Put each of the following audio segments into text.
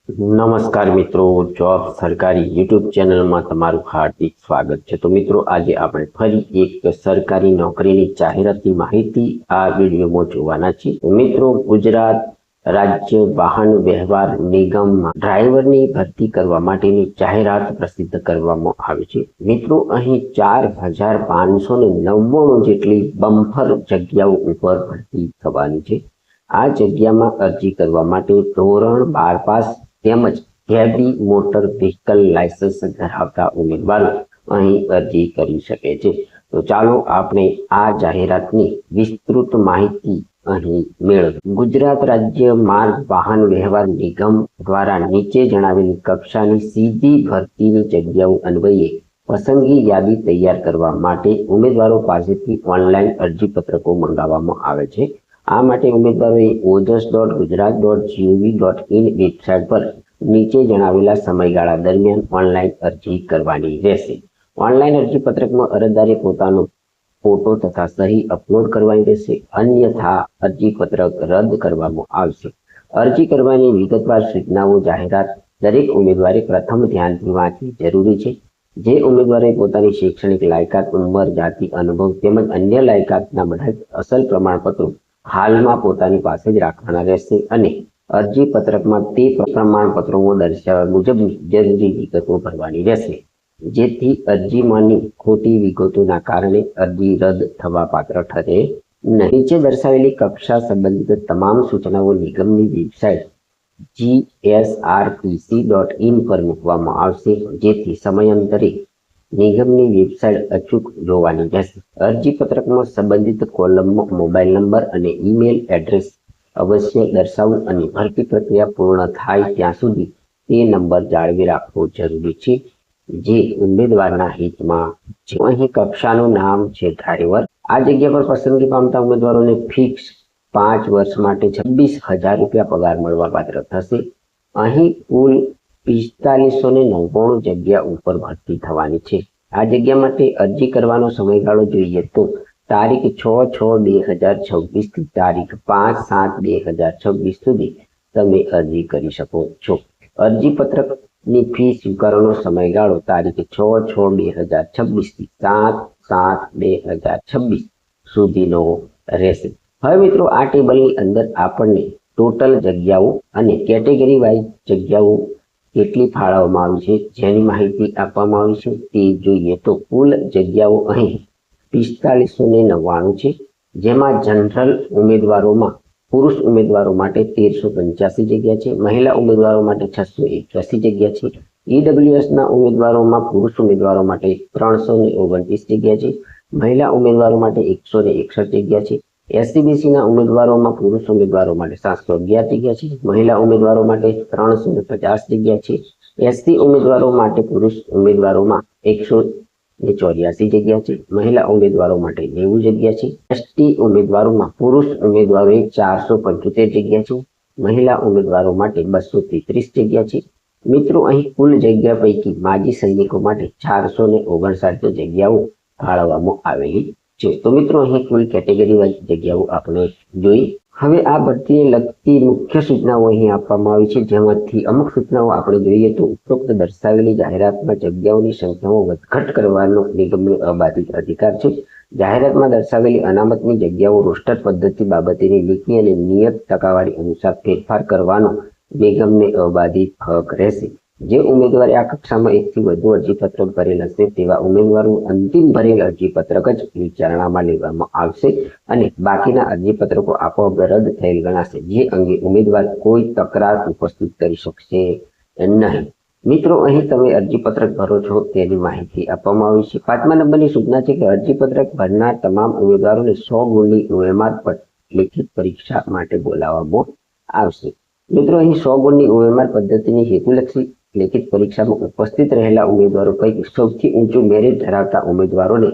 નમસ્કાર મિત્રો, જોબ સરકારી યુટ્યુબ ચેનલમાં તમારું હાર્દિક સ્વાગત છે। તો મિત્રો, આજે આપણે ફરી એક સરકારી નોકરીની જાહેરાતની માહિતી આ વિડીયોમાં જોવાના છીએ। તો મિત્રો, ગુજરાત રાજ્ય વાહન વ્યવહાર નિગમમાં ડ્રાઈવરની ભરતી કરવા માટેની જાહેરાત પ્રસિદ્ધ કરવામાં આવી છે। મિત્રો, અહીં 4599 જેટલી બમ્પર જગ્યાઓ ઉપર ભરતી થવાની છે। આ જગ્યામાં અરજી કરવા માટે ધોરણ 12 પાસ તેમજ હેવી મોટર વ્હીકલ લાયસન્સ ધરાવતા ઉમેદવારો અહીં અરજી કરી શકે છે। તો ચાલો આપણે આ જાહેરાતની વિસ્તૃત માહિતી અહીં મેળવીએ। ગુજરાત રાજ્ય માર્ગ વાહન વ્યવહાર નિગમ દ્વારા નીચે જણાવેલી કક્ષાની સીધી ભરતીની જગ્યાઓ અન્વયે પસંદગી યાદી તૈયાર કરવા માટે ઉમેદવારો પાસેથી ઓનલાઈન અરજીપત્રકો મંગાવવામાં આવે છે। આ માટે ઉમેદવારોએ ojas.gujarat.gov.in વેબસાઇટ પર નીચે જણાવેલા સમયગાળા દરમિયાન ઓનલાઈન અરજી કરવાની રહેશે। ઓનલાઈન અરજીપત્રકમાં અરજદારે પોતાનો ફોટો તથા સહી અપલોડ કરવાની રહેશે, અન્યથા અરજીપત્રક રદ કરવામાં આવશે। અરજી કરવાની વિગતવાર સૂચનાઓ જાહેરાત દરેક ઉમેદવારે પ્રથમ ધ્યાનથી વાંચવી જરૂરી છે। જે ઉમેદવારે પોતાની શૈક્ષણિક લાયકાત, ઉંમર, જાતિ, અનુભવ તેમજ અન્ય લાયકાતના બધા અસલ પ્રમાણપત્રો હાલમાં પોતાની પાસે જ રાખવાના રહેશે અને અરજી પત્રકમાં તે પ્રમાણપત્રોમાં દર્શાવ્યા મુજબ જરૂરી વિગતો ભરવાની રહેશે, જેથી અરજીમાંની ખોટી વિગતોના કારણે અરજી રદ થવા પાત્ર ઠરે નહીં। નીચે દર્શાવેલી કક્ષા સંબંધિત તમામ સૂચનાઓ નિગમની વેબસાઇટ gsrtc.in પર મૂકવામાં આવશે, જેથી સમયાંતરે નિગમની વેબસાઇટ અચૂક જોવાની રહેશે। અરજીપત્રકમાં સંબંધિત કોલમમાં મોબાઈલ નંબર અને ઈમેલ એડ્રેસ અવશ્ય દર્શાવવું અને ભરતી પ્રક્રિયા પૂર્ણ થાય ત્યાં સુધી તે નંબર જાળવી રાખવો જરૂરી છે, જે ઉમેદવારના હિતમાં છે। અહીં કક્ષાનું નામ છે ડ્રાઈવર। આ જગ્યા પર પસંદગી પામતા ઉમેદવારોને ફિક્સ 5 વર્ષ માટે 26,000 રૂપિયા પગાર મળવા પાત્ર થશે। અહીં કુલ 4599 જગ્યા ઉપર ભરતી થવાની છે। આ જગ્યા માટે અરજી કરવાનો સમયગાળો જોઈએ તો તારીખ 6/6/2026 થી તારીખ 5/7/2026 સુધી તમે અરજી કરી શકો છો। અરજીપત્રકની ફી સ્વીકારવાનો સમયગાળો તારીખ 6/6/2026 થી 7/7/2026 સુધીનો રહેશે। હવે મિત્રો, આ ટેબલની અંદર આપણને ટોટલ જગ્યાઓ અને કેટેગરી વાઇઝ જગ્યાઓ કેટલી ફાળવવામાં આવી છે જેની માહિતી આપવામાં આવી છે તે જોઈએ તો કુલ જગ્યાઓ અહીં 4599 છે, જેમાં જનરલ ઉમેદવારોમાં પુરુષ ઉમેદવારો માટે 1385 જગ્યા છે, મહિલા ઉમેદવારો માટે 681 જગ્યા છે, ઈડબ્લ્યુએસના ઉમેદવારોમાં પુરુષ ઉમેદવારો માટે 329 જગ્યા છે, મહિલા ઉમેદવારો માટે 161 જગ્યા છે, એસસીબીસીના ઉમેદવારોમાં પુરુષ ઉમેદવારો માટે 711 જગ્યા છે, મહિલા ઉમેદવારો માટે 350 જગ્યા છે, એસસી ઉમેદવારો માટે પુરુષ ઉમેદવારોમાં 184 જગ્યા છે, મહિલા ઉમેદવારો માટે 90 જગ્યા છે, એસટી ઉમેદવારોમાં પુરુષ ઉમેદવારોએ 475 જગ્યા છે, મહિલા ઉમેદવારો માટે 233 જગ્યા છે। મિત્રો, અહીં કુલ જગ્યા પૈકી માજી સૈનિકો માટે 459 જગ્યાઓ ફાળવવામાં આવેલી છે। તો મિત્રો, અહીં કુલ કેટેગરી વાઇઝ જગ્યાઓ આપણે જોઈ। હવે આ ભરતીને લગતી મુખ્ય સૂચનાઓ અહીં આપવામાં આવી છે, જેમાંથી અમુક સૂચનાઓ આપણે જોઈએ તો ઉપરોક્ત દર્શાવેલી જાહેરાતમાં જગ્યાઓની સંખ્યામાં વધઘટ કરવાનો નિગમને અબાધિત અધિકાર છે। જાહેરાતમાં દર્શાવેલી અનામતની જગ્યાઓ રોસ્ટર પદ્ધતિ બાબતેની નીતિ અને નિયત ટકાવારી અનુસાર ફેરફાર કરવાનો નિગમને અબાધિત હક રહેશે। જે ઉમેદવારે આ કક્ષામાં એકથી વધુ અરજીપત્રક ભરેલ હશે તેવા ઉમેદવારો અંતિમ ભરેલ અરજીપત્રક જ વિચારણામાં લેવામાં આવશે અને બાકીના અરજીપત્રકો આપોઆપ રદ થયેલ ગણાશે, જે અંગે ઉમેદવાર કોઈ તકરાર ઉપસ્થિત કરી શકશે નહીં। મિત્રો, અહીં તમે અરજીપત્રક ભરો છો તેની માહિતી આપવામાં આવી છે। 5મા નંબરની સૂચના છે કે અરજીપત્રક ભરનાર તમામ ઉમેદવારોને 100 ગુણની OMR પર લેખિત પરીક્ષા માટે બોલાવવામાં આવશે। મિત્રો, અહીં 100 ગુણની OMR પદ્ધતિની હેતુલક્ષી લેખિત પરીક્ષામાં ઉપસ્થિત રહેલા ઉમેદવારો પૈકી સૌથી ઊંચું મેરિટ ધરાવતા ઉમેદવારોને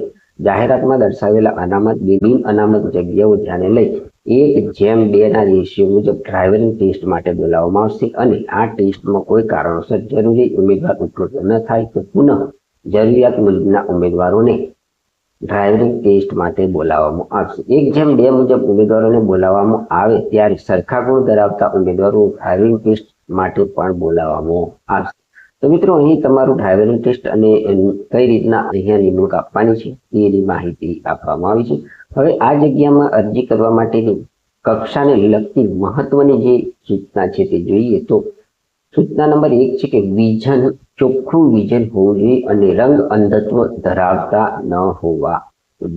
જાહેરાતમાં દર્શાવેલા અનામત બિન અનામત જગ્યાઓ ધ્યાને લઈ 1:2 રેશિયો મુજબ ડ્રાઇવિંગ ટેસ્ટ માટે બોલાવવામાં આવશે અને આ ટેસ્ટમાં કોઈ કારણોસર જરૂરી ઉમેદવાર ઉપલબ્ધ ન થાય તો પુનઃ જરૂરિયાત મુજબના ઉમેદવારોને ડ્રાઇવિંગ ટેસ્ટ માટે બોલાવવામાં આવશે। 1:2 મુજબ ઉમેદવારોને બોલાવવામાં આવે ત્યારે સરખા ગુણ ધરાવતા ઉમેદવારો ડ્રાઇવિંગ ટેસ્ટ માટે પણ બોલાવવામાં આવશે. તો મિત્રો અહીં તમારું ડ્રાઇવિંગ ટેસ્ટ અને કઈ રીતના અહીંયા નિમણૂક આપવાની છે એની માહિતી આપવામાં આવી છે. હવે આ જગ્યામાં અરજી કરવા માટેની કક્ષાને લગતી મહત્વની જે સૂચના છે તે જોઈએ તો સૂચના નંબર 1 છે કે વિઝન, ચોખ્ખું વિઝન હોવું જોઈએ અને રંગ અંધત્વ ધરાવતા ન હોવા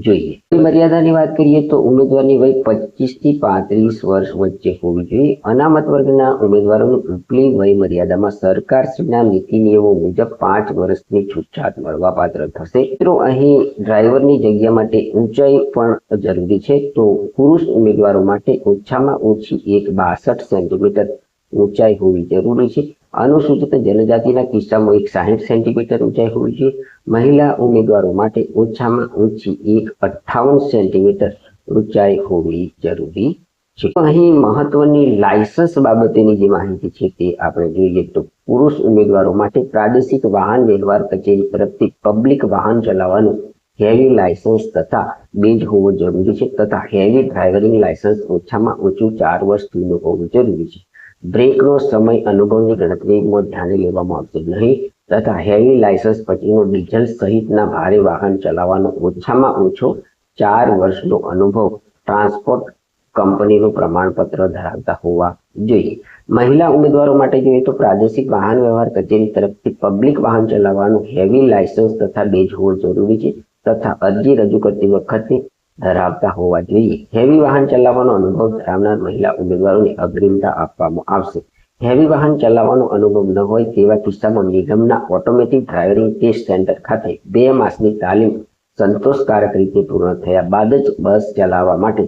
જોઈએ. મર્યાદાની વાત કરીએ તો ઉમેદવારની વય 25 થી 35 વર્ષ વચ્ચે હોવી જોઈએ. અનામત વર્ગના ઉમેદવારોની ઉપલી વય મર્યાદામાં સરકારશ્રીના નીતિ નિયમો મુજબ 5 વર્ષની છૂટછાટ મળવાપાત્ર થશે. મિત્રો અહીં ડ્રાઈવરની જગ્યા માટે ઊંચાઈ પણ જરૂરી છે. તો પુરુષ ઉમેદવારો માટે ઓછામાં ઓછી 1.62 સેન્ટીમીટર ઊંચાઈ હોવી જરૂરી છે. અનુસૂચિત જનજાતિના કિસ્સામાં 1.60 સેન્ટીમીટર ઊંચાઈ હોવી જોઈએ. મહિલા ઉમેદવારો માટે ઓછામાં ઓછી 1.58 સેન્ટીમીટર ઊંચાઈ હોવી જરૂરી છે. અહીં મહત્વની લાયસન્સ બાબતેની જે માહિતી છે તે આપણે જોઈએ તો પુરુષ ઉમેદવારો માટે પ્રાદેશિક વાહન વ્યવહાર કચેરી તરફથી પબ્લિક વાહન ચલાવવાનું હેવી લાયસન્સ તથા બેજ હોવો જરૂરી છે તથા હેવી ડ્રાઇવિંગ લાયસન્સ ઓછામાં ઓછું 4 વર્ષ જૂનું હોવું જરૂરી છે. બ્રેકનો સમય અનુભવની ગણતરીમાં ધ્યાને લેવામાં આવશે નહીં તથા હેવી લાયસન્સ પછીનો ડીઝલ સહિતના ભારે વાહન ચલાવવાનો ઓછામાં ઓછો 4 વર્ષનો અનુભવ ટ્રાન્સપોર્ટ કંપનીનું પ્રમાણપત્ર ધરાવતા હોવા જોઈએ. મહિલા ઉમેદવારો માટે જોઈએ તો પ્રાદેશિક વાહન વ્યવહાર કચેરી તરફથી પબ્લિક વાહન ચલાવવાનું હેવી લાયસન્સ તથા બેજ હોવું જરૂરી છે તથા અરજી રજૂ કરતી વખતે ધરાવતા હોવા જોઈએ. હેવી વાહન ચલાવવાનો અનુભવ ધરાવનાર મહિલા ઉમેદવારોને અગ્રિમતા આપવામાં આવશે. હેવી વાહન ચલાવવાનો અનુભવ ન હોય તેવા કિસ્સામાં નિગમના ઓટોમેટિક ડ્રાઇવિંગ ટેસ્ટ સેન્ટર ખાતે 2 માસની તાલીમ સંતોષકારક રીતે પૂર્ણ થયા બાદ જ બસ ચલાવવા માટે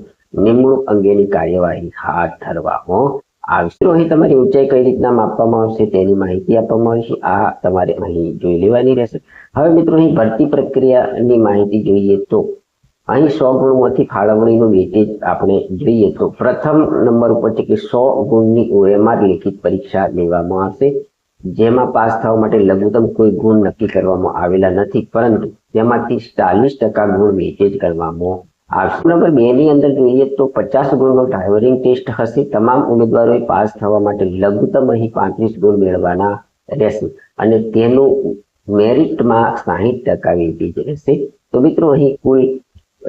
નિમણૂક અંગેની કાર્યવાહી હાથ ધરવામાં આવશે. અહીં તમારી ઊંચાઈ કઈ રીતના માપવામાં આવશે તેની માહિતી આપવામાં આવી છે. આ તમારે અહીં જોઈ લેવાની રહેશે. હવે મિત્રો અહીં ભરતી પ્રક્રિયાની માહિતી જોઈએ તો અહીં 100 ગુણમાંથી ફાળવણીનું વેટેજ આપણે જોઈએ તો પ્રથમ નંબર ઉપર છે કે 100 ગુણની OMR લેખિત પરીક્ષા લેવામાં આવશે. જેમાં પાસ થવા માટે લઘુત્તમ કોઈ ગુણ નક્કી કરવામાં આવેલા નથી પરંતુ તેમાંથી 40% ગુણ વેટેજ કરવામાં આવશે. નંબર 2 ની અંદર જોઈએ તો 50 ગુણનો ડ્રાઇવિંગ ટેસ્ટ હશે. તમામ ઉમેદવારોએ પાસ થવા માટે લઘુત્તમ અહીં 35 ગુણ મેળવવાના રહેશે અને તેનું મેરિટમાં 60% વેટેજ રહેશે. તો મિત્રો અહીં કુલ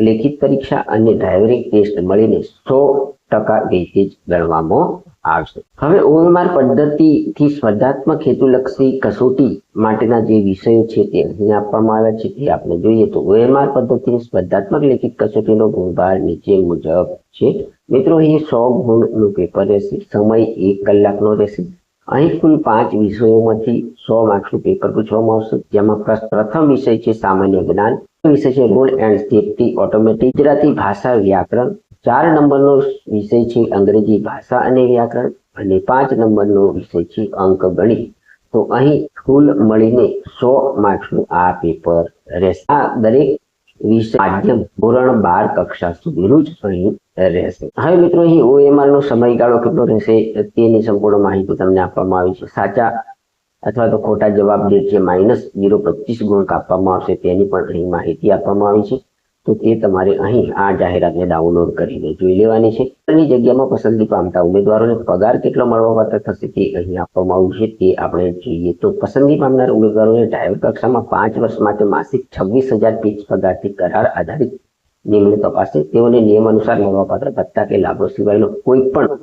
લેખિત પરીક્ષા અને ડ્રાઇવિંગ ટેસ્ટ મળીને 100% વેટેજ ગણવામાં આવશે. હવે OMR પદ્ધતિથી સ્પર્ધાત્મક હેતુલક્ષી કસોટી માટેના જે વિષયો છે તે અહીં આપવામાં આવ્યા છે તે આપણે જોઈએ તો OMR પદ્ધતિની સ્પર્ધાત્મક લેખિત કસોટીનો ગુણભાર નીચે મુજબ છે. મિત્રો અહીં 100 ગુણનું પેપર રહેશે. સમય 1 કલાકનો રહેશે. અહીં કુલ 5 વિષયોમાંથી 100 માર્ક્સનું પેપર પૂછવામાં આવશે. જેમાં પ્રથમ વિષય છે સામાન્ય જ્ઞાન, વિષય છે road and safety automatic, Gujarati ભાષા વ્યાકરણ, 4 નંબરનો વિષય છે અંગ્રેજી ભાષા અને વ્યાકરણ અને 5 નંબરનો વિષય છે અંક ગણિત. તો અહીં કુલ મળીને 100 માર્ક્સનું આ પેપર રહેશે. આ દરેક વિષય માધ્યમ ધોરણ 12 કક્ષા સુધીનું જ અહીં રહેશે. હવે મિત્રો અહીં OMR નો સમયગાળો કેટલો રહેશે તેની સંપૂર્ણ માહિતી તમને આપવામાં આવી છે. સાચા અથવા તો ખોટા જવાબ જે -0.25 ગુણ કાપવામાં આવશે તેની પણ અહીં માહિતી આપવામાં આવી છે. તો તે તમારે અહીં આ જાહેરાતને ડાઉનલોડ કરીને જોઈ લેવાની છે. ની જગ્યામાં પસંદગી પામતા ઉમેદવારોને પગાર કેટલો મળવાપાત્ર થશે તે અહીં આપવામાં આવ્યું છે તે આપણે જોઈએ તો પસંદગી પામનાર ઉમેદવારોને ડ્રાઈવર કક્ષામાં 5 વર્ષ માટે માસિક 26,000 ફિક્સ પગારથી કરાર આધારિત નિમણૂક અપાશે. તેઓને નિયમ અનુસાર મળવાપાત્ર ભત્તા કે લાભો સિવાયનો કોઈ પણ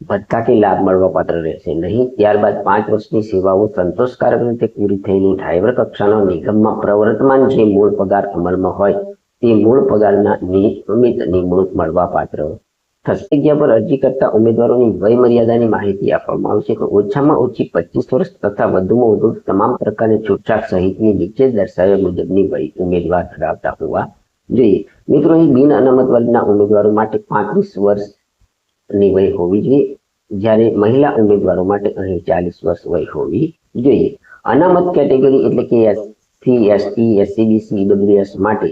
ભત્તા કે લાભ મળવાપાત્ર રહેશે નહીં. ત્યારબાદ 5 વર્ષની સેવાઓ સંતોષકારક રીતે પૂરી થઈને ડ્રાઈવર કક્ષાનો નિગમમાં પ્રવર્તમાન જે મૂળ પગાર અમલમાં હોય તે મૂળ પગારના નિયમિત નિમણૂક મળવાપાત્ર થશે. જગ્યા પર અરજી કરતા ઉમેદવારોની વય મર્યાદાની માહિતી આપવામાં આવશે તો ઓછામાં ઓછી 25 વર્ષ તથા વધુમાં વધુ તમામ પ્રકારની છૂટછાટ સહિતની નીચે દર્શાવ્યા મુજબની વય ઉમેદવાર ધરાવતા હોવા જોઈએ. મિત્રો અહીં બિન અનામત વર્ગના ઉમેદવારો માટે 35 વર્ષની વય હોવી જોઈએ જ્યારે મહિલા ઉમેદવારો માટે અહીં 40 વર્ષ વય હોવી જોઈએ. અનામત કેટેગરી એટલે કે SC, ST, SCBC, EWS માટે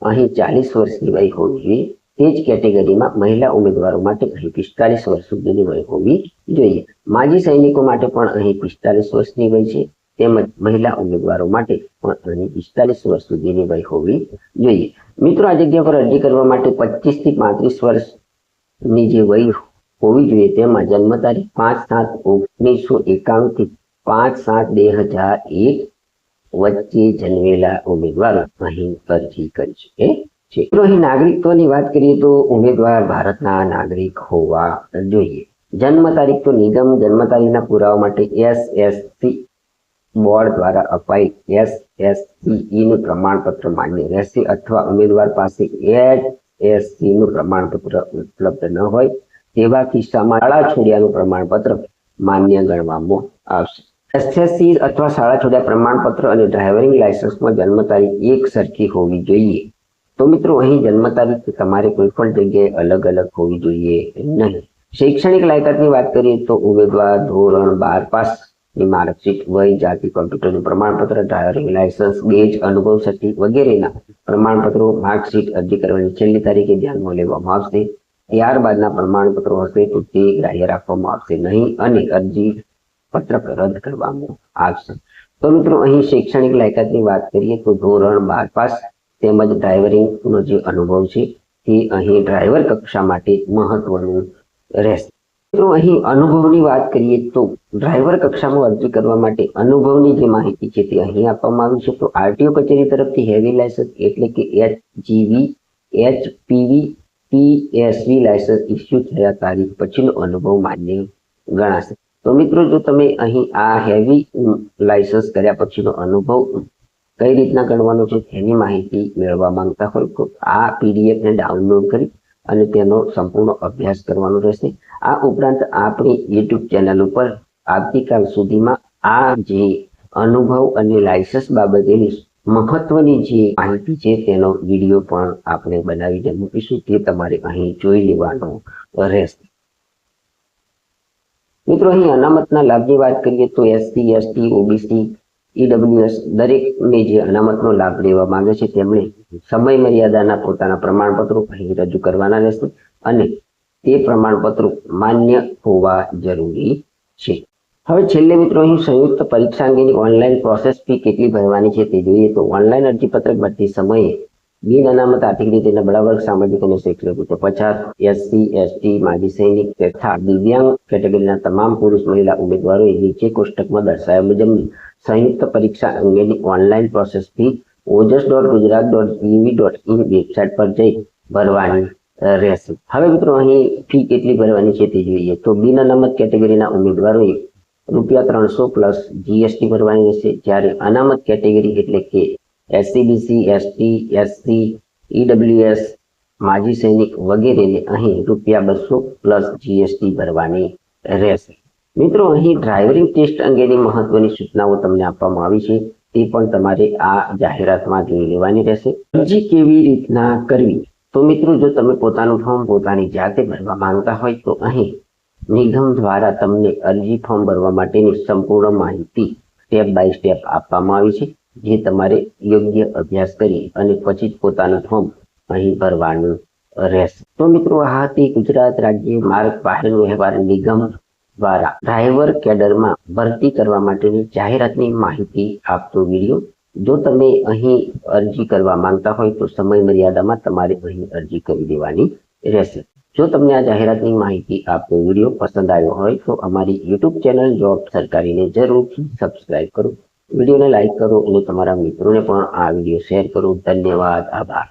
અહીં 40 વર્ષની વય હોવી જોઈએ. તે જ કેટેગરીમાં મહિલા ઉમેદવારો માટે અહીં 45 વર્ષ સુધીની વય હોવી જોઈએ. માજી સૈનિકો માટે પણ અહીં 45 વર્ષની વય છે તેમજ મહિલા ઉમેદવારો માટે પણ અહીં 45 વર્ષ સુધીની વય હોવી જોઈએ. મિત્રો આ જગ્યા પર અરજી કરવા માટે 25 થી 35 વર્ષની જે વય હોવી જોઈએ. તેમાં જન્મ તારીખ 5/7/1991 થી 5/7/2001 વચ્ચે જન્મેલા ઉમેદવારો અહીં અરજી કરી શકે છે. અહીં નાગરિકત્વની વાત કરીએ તો ઉમેદવાર ભારતના નાગરિક હોવા જોઈએ. જન્મ તારીખ તો નિગમ જન્મ તારીખના પુરાવા માટે SSC બોર્ડ દ્વારા અપાઈ SSCE નું પ્રમાણપત્ર માન્ય રહેશે અથવા ઉમેદવાર પાસે HSC નું પ્રમાણપત્ર ઉપલબ્ધ ન હોય તેવા કિસ્સામાં શાળા છોડ્યાનું પ્રમાણપત્ર માન્ય ગણવામાં આવશે. SSC અથવા શાળા છોડ્યા પ્રમાણપત્ર અને ડ્રાઇવિંગ લાયસન્સમાં જન્મ તારીખ એક સરખી હોવી જોઈએ. તો મિત્રો અહીં જન્મ તારીખ તમારે કોઈ પણ જગ્યાએ અલગ અલગ હોવી જોઈએ નહીં. શૈક્ષણિક લાયકાતની વાત કરીએ તો ઉમેદવાર ધોરણ 12 પાસ ની માર્કશીટ, વય, જાતિ, કોમ્પ્યુટરનું પ્રમાણપત્ર, ડ્રાઇવિંગ લાયસન્સ, બેજ, અનુભવ સર્ટિફિકેટ વગેરેના પ્રમાણપત્રો માર્કશીટ અરજી કરવાની છેલ્લી તારીખે ધ્યાનમાં લેવામાં આવશે. ત્યારબાદના પ્રમાણપત્રો હશે તો તે ગ્રાહ્ય રાખવામાં આવશે નહીં અને અરજી પત્રક રદ કરવામાં આવશે. તો મિત્રો અહીં શૈક્ષણિક લાયકાતની વાત કરીએ તો ધોરણ 12 પાસ તેમજ ડ્રાઇવિંગનો જે અનુભવ છે તે અહીં ડ્રાઈવર કક્ષા માટે મહત્વનું રહેશે. મિત્રો અહીં અનુભવની વાત કરીએ તો ડ્રાઈવર કક્ષામાં અરજી કરવા માટે અનુભવની જે માહિતી છે તે અહીં આપવામાં આવી છે. તો આરટીઓ કચેરી તરફથી હેવી લાયસન્સ એટલે કે HGV, HPV, PSV licence issue થયા તારીખ પછીનો અનુભવ માન્ય ગણાશે. તો મિત્રો જો તમે અહીં આ હેવી લાયસન્સ કર્યા પછીનો અનુભવ કઈ રીતના ગણવાનો છે તેની માહિતી મેળવવા માંગતા હોય તો આ PDF ને ડાઉનલોડ કરી અને તેનો સંપૂર્ણ અભ્યાસ કરવાનો રહેશે. આ ઉપરાંત આપણી YouTube ચેનલ ઉપર આવતીકાલ સુધીમાં આ જે અનુભવ અને લાયસન્સ બાબતેની મહત્વની જે માહિતી છે તેનો વિડીયો પણ આપણે બનાવીને મૂકીશું, તે તમારે અહીં જોઈ લેવાનો રહેશે. મિત્રો અહીં અનામતના લાભની વાત કરીએ તો SC, ST, OBC, EWS દરેકને જે અનામતનો લાભ લેવા માંગે છે તેમણે સમય મર્યાદાના પોતાના પ્રમાણપત્રો અહીં રજૂ કરવાના રહેશે અને તે પ્રમાણપત્રો માન્ય હોવા જરૂરી છે. હવે છેલ્લે મિત્રો અહીં સંયુક્ત પરીક્ષા અંગેની ઓનલાઈન પ્રોસેસ ફી કેટલી ભરવાની છે તે જોઈએ તો ઓનલાઈન અરજીપત્રક ભરતી સમયે બિન અનામત આર્થિક રીતે નબળા વર્ગ, સામાજિક અને શૈક્ષણિક રીતે પછાત, SC, ST, માજી સૈનિક તથા દિવ્યાંગ કેટેગરીના તમામ પુરુષ મહિલા ઉમેદવારોએ નીચે કોષ્ટકમાં દર્શાવ્યા મુજબની સંયુક્ત પરીક્ષા અંગેની online process fee ojas.gujarat.gov.in website પર જઈ ભરવાની રહેશે. હવે મિત્રો અહીં ફી કેટલી ભરવાની છે તે જોઈએ તો બિન અનામત કેટેગરીના ઉમેદવારોએ ₹300 પ્લસ GST ભરવાની રહેશે, જ્યારે અનામત કેટેગરી એટલે કે SC, BC, ST, SC, EWS, માજી સૈનિક વગેરેને અહીં ₹200 પ્લસ GST ભરવાની રહેશે. મિત્રો અહીં ડ્રાઇવિંગ ટેસ્ટ અંગેની મહત્વની સૂચનાઓ તમને આપવામાં આવી છે તે પણ તમારે આ જાહેરાતમાં જોઈ લેવાની રહેશે. અરજી કેવી રીતના કરવી તો મિત્રો જો તમે પોતાનું ફોર્મ પોતાની જાતે ભરવા માંગતા હોય તો અહીં નિગમ દ્વારા તમને અરજી ફોર્મ ભરવા માટેની સંપૂર્ણ માહિતી સ્ટેપ બાય સ્ટેપ આપવામાં આવી છે, જે તમારે યોગ્ય અભ્યાસ કરી અને પછી જ પોતાનું ફોર્મ અહીં ભરવાનું રહેશે. તો મિત્રો આ હતી ગુજરાત રાજ્ય માર્ગ વાહન વ્યવહાર નિગમ દ્વારા ડ્રાઈવર કેડરમાં ભરતી કરવા માટેની જાહેરાતની માહિતી આપતો વિડીયો. જો તમે અહીં અરજી કરવા માંગતા હોય તો સમય મર્યાદામાં તમારે અહીં અરજી કરી દેવાની રહેશે. જો તમને આ જાહેરાતની માહિતી આપતો વિડીયો પસંદ આવ્યો હોય તો અમારી YouTube ચેનલ જોબ સરકારીને જરૂરથી સબસ્ક્રાઇબ કરો, વિડીયોને લાઇક કરો અને તમારા મિત્રોને પણ આ વિડીયો શેર કરો. ધન્યવાદ, આભાર.